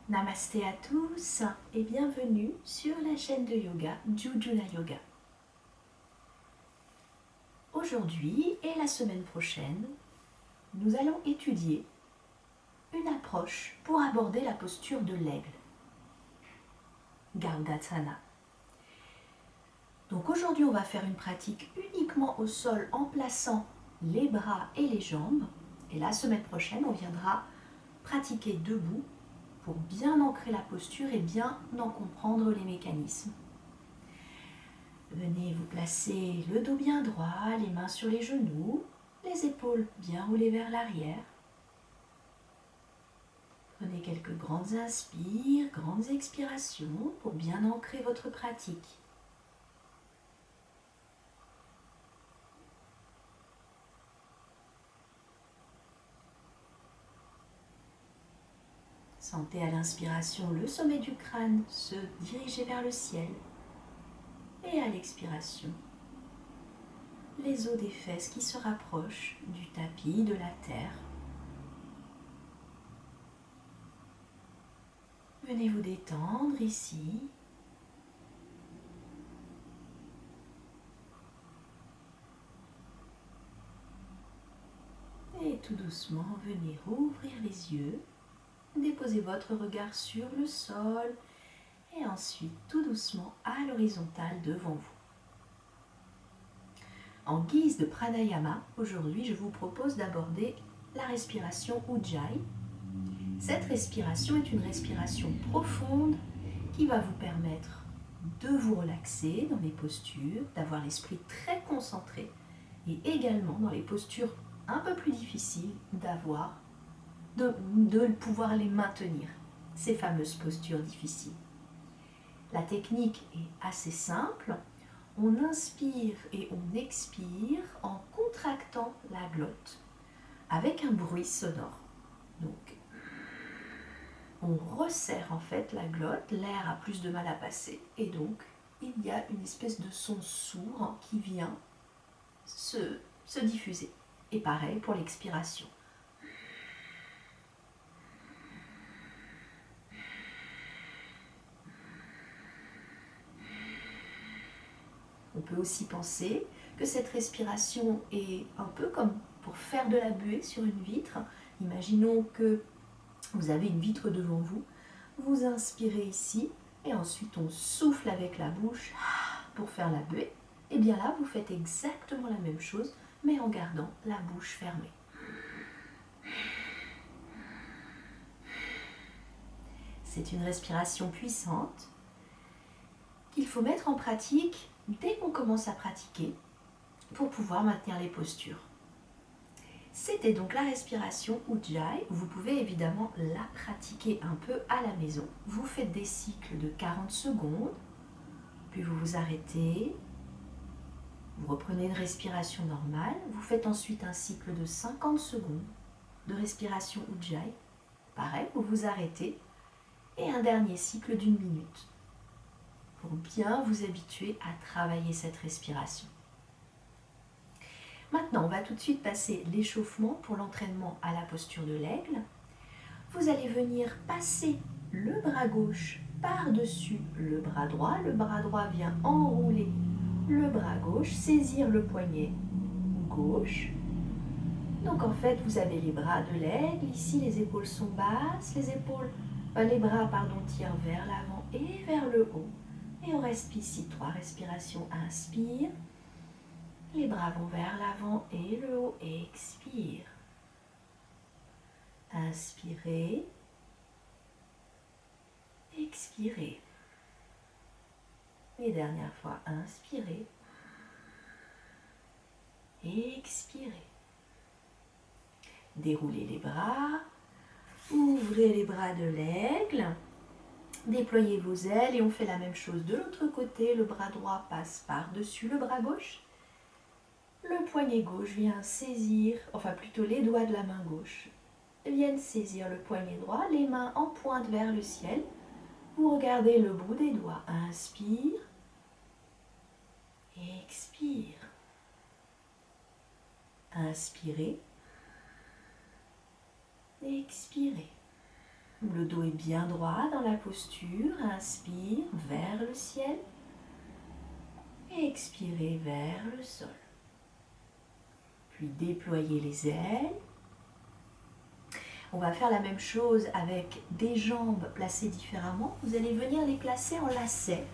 Namasté à tous et bienvenue sur la chaîne de yoga Jujuna Yoga. Aujourd'hui et la semaine prochaine, nous allons étudier une approche pour aborder la posture de l'aigle, Gargatsana. Donc aujourd'hui, on va faire une pratique uniquement au sol en plaçant les bras et les jambes. Et la semaine prochaine, on viendra pratiquer debout pour bien ancrer la posture et bien en comprendre les mécanismes. Venez vous placer le dos bien droit, les mains sur les genoux, les épaules bien roulées vers l'arrière. Prenez quelques grandes inspires, grandes expirations pour bien ancrer votre pratique. Sentez à l'inspiration le sommet du crâne se diriger vers le ciel et à l'expiration, les os des fesses qui se rapprochent du tapis, de la terre. Venez vous détendre ici. Et tout doucement, venez rouvrir les yeux. Déposez votre regard sur le sol et ensuite tout doucement à l'horizontale devant vous. En guise de pranayama, aujourd'hui je vous propose d'aborder la respiration Ujjayi. Cette respiration est une respiration profonde qui va vous permettre de vous relaxer dans les postures, d'avoir l'esprit très concentré et également dans les postures un peu plus difficiles de pouvoir les maintenir, ces fameuses postures difficiles. La technique est assez simple. On inspire et on expire en contractant la glotte avec un bruit sonore. Donc, on resserre en fait la glotte, l'air a plus de mal à passer et donc il y a une espèce de son sourd qui vient se diffuser. Et pareil pour l'expiration. On peut aussi penser que cette respiration est un peu comme pour faire de la buée sur une vitre. Imaginons que vous avez une vitre devant vous, vous inspirez ici et ensuite on souffle avec la bouche pour faire la buée. Et bien là, vous faites exactement la même chose, mais en gardant la bouche fermée. C'est une respiration puissante qu'il faut mettre en pratique dès qu'on commence à pratiquer pour pouvoir maintenir les postures. C'était donc la respiration Ujjayi. Vous pouvez évidemment la pratiquer un peu à la maison. Vous faites des cycles de 40 secondes, puis vous vous arrêtez, vous reprenez une respiration normale, vous faites ensuite un cycle de 50 secondes de respiration Ujjayi. Pareil, vous vous arrêtez et un dernier cycle d'1 minute pour bien vous habituer à travailler cette respiration. Maintenant, on va tout de suite passer l'échauffement pour l'entraînement à la posture de l'aigle. Vous allez venir passer le bras gauche par-dessus le bras droit. Le bras droit vient enrouler le bras gauche, saisir le poignet gauche. Donc en fait, vous avez les bras de l'aigle. Ici, les épaules sont basses. Les bras tirent vers l'avant et vers le haut. Et on reste ici 3 respirations. Inspire. Les bras vont vers l'avant et le haut. Expire. Inspirez. Expirez. Et dernière fois, inspirez. Expirez. Déroulez les bras. Ouvrez les bras de l'aigle. Déployez vos ailes et on fait la même chose de l'autre côté. Le bras droit passe par-dessus le bras gauche. Le poignet gauche vient saisir, enfin plutôt les doigts de la main gauche viennent saisir le poignet droit, les mains en pointe vers le ciel. Vous regardez le bout des doigts. Inspire. Expire. Inspirez. Expirez. Le dos est bien droit dans la posture. Inspire vers le ciel. Expirez vers le sol. Puis déployez les ailes. On va faire la même chose avec des jambes placées différemment. Vous allez venir les placer en lacet.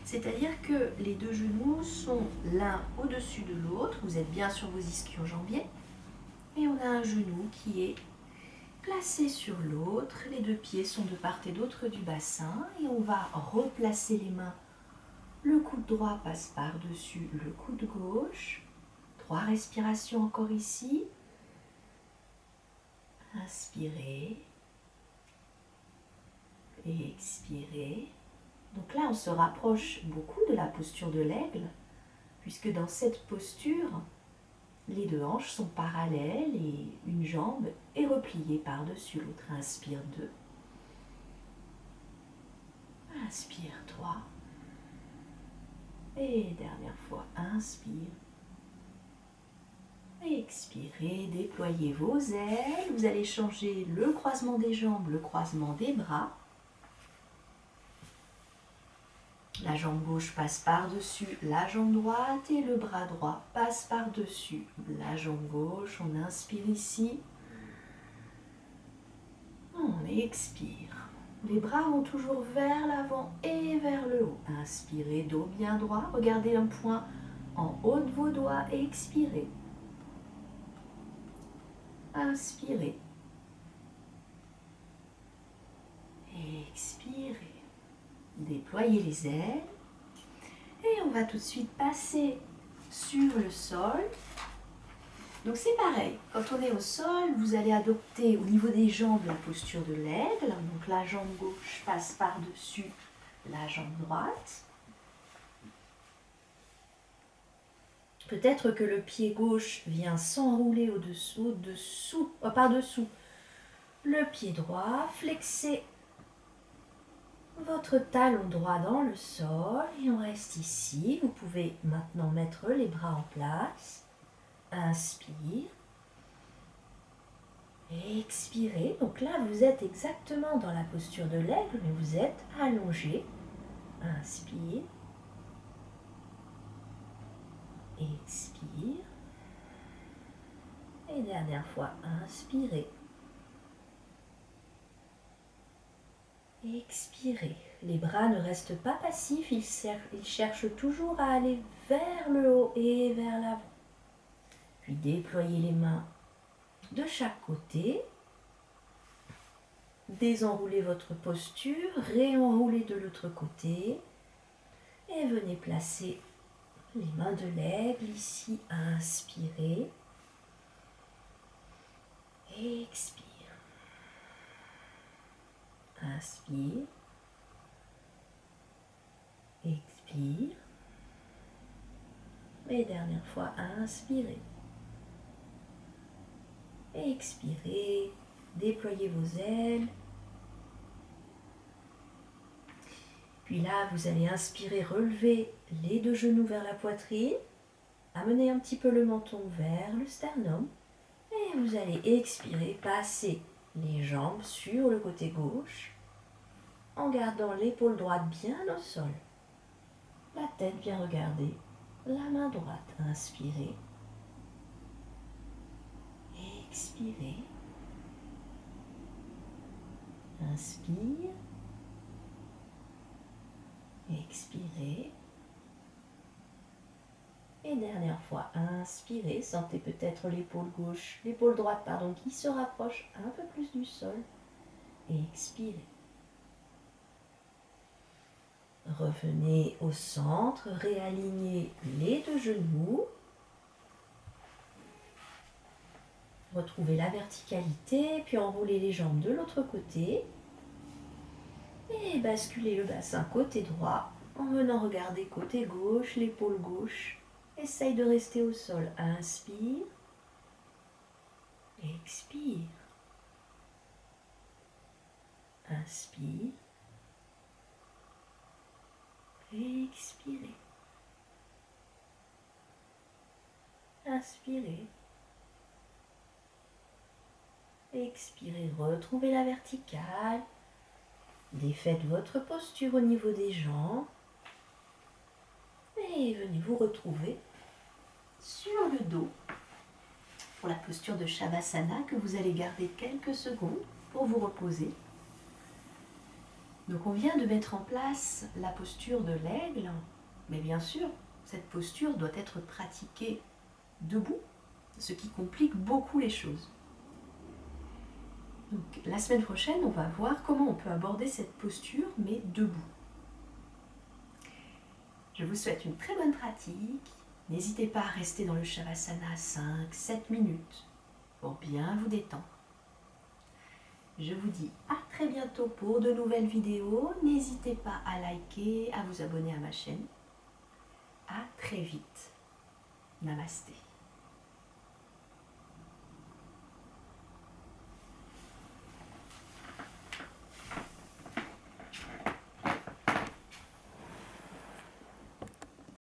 C'est-à-dire que les deux genoux sont l'un au-dessus de l'autre. Vous êtes bien sur vos ischio-jambiers. Et on a un genou qui est placé sur l'autre. Les deux pieds sont de part et d'autre du bassin. Et on va replacer les mains. Le coude droit passe par-dessus le coude gauche. 3 respirations encore ici. Inspirez. Et expirez. Donc là, on se rapproche beaucoup de la posture de l'aigle, puisque dans cette posture, les deux hanches sont parallèles et une jambe est repliée par-dessus l'autre. Inspire 2. Inspire 3. Et dernière fois, inspire. Expirez, déployez vos ailes. Vous allez changer le croisement des jambes, le croisement des bras. La jambe gauche passe par-dessus la jambe droite et le bras droit passe par-dessus la jambe gauche. On inspire ici. On expire. Les bras vont toujours vers l'avant et vers le haut. Inspirez, dos bien droit. Regardez un point en haut de vos doigts et expirez. Inspirez. Expirez. Déployez les ailes. Et on va tout de suite passer sur le sol. Donc c'est pareil, quand on est au sol, vous allez adopter au niveau des jambes la posture de l'aigle. Donc la jambe gauche passe par-dessus la jambe droite. Peut-être que le pied gauche vient s'enrouler par-dessous le pied droit. Flexez votre talon droit dans le sol et on reste ici. Vous pouvez maintenant mettre les bras en place. Inspire. Expirez. Donc là, vous êtes exactement dans la posture de l'aigle, mais vous êtes allongé. Inspire. Expire. Et dernière fois, inspirez. Expirez. Les bras ne restent pas passifs, ils cherchent toujours à aller vers le haut et vers l'avant. Puis déployez les mains de chaque côté. Désenroulez votre posture, réenroulez de l'autre côté. Et venez placer les mains de l'aigle ici. Inspirez. Expire. Inspire. Expire. Et dernière fois, inspirez. Expirez. Déployez vos ailes. Puis là, vous allez inspirer, relever les deux genoux vers la poitrine. Amenez un petit peu le menton vers le sternum. Et vous allez expirer, passer les jambes sur le côté gauche en gardant l'épaule droite bien au sol. La tête bien regardée. La main droite. Inspirez. Expirez. Inspire. Expirez. Et dernière fois, inspirez. Sentez peut-être l'épaule droite, qui se rapproche un peu plus du sol. Expirez. Revenez au centre, réalignez les deux genoux. Retrouvez la verticalité, puis enroulez les jambes de l'autre côté. Et basculez le bassin côté droit en venant regarder côté gauche, l'épaule gauche. Essaye de rester au sol. Inspire. Expire. Inspire. Expirez. Inspirez. Expirez, retrouvez la verticale. Défaites votre posture au niveau des jambes. Et venez vous retrouver sur le dos pour la posture de Shavasana que vous allez garder quelques secondes pour vous reposer. Donc on vient de mettre en place la posture de l'aigle, mais bien sûr, cette posture doit être pratiquée debout, ce qui complique beaucoup les choses. Donc, la semaine prochaine, on va voir comment on peut aborder cette posture, mais debout. Je vous souhaite une très bonne pratique. N'hésitez pas à rester dans le Shavasana 5-7 minutes pour bien vous détendre. Je vous dis à très bientôt pour de nouvelles vidéos. N'hésitez pas à liker, à vous abonner à ma chaîne. À très vite. Namasté.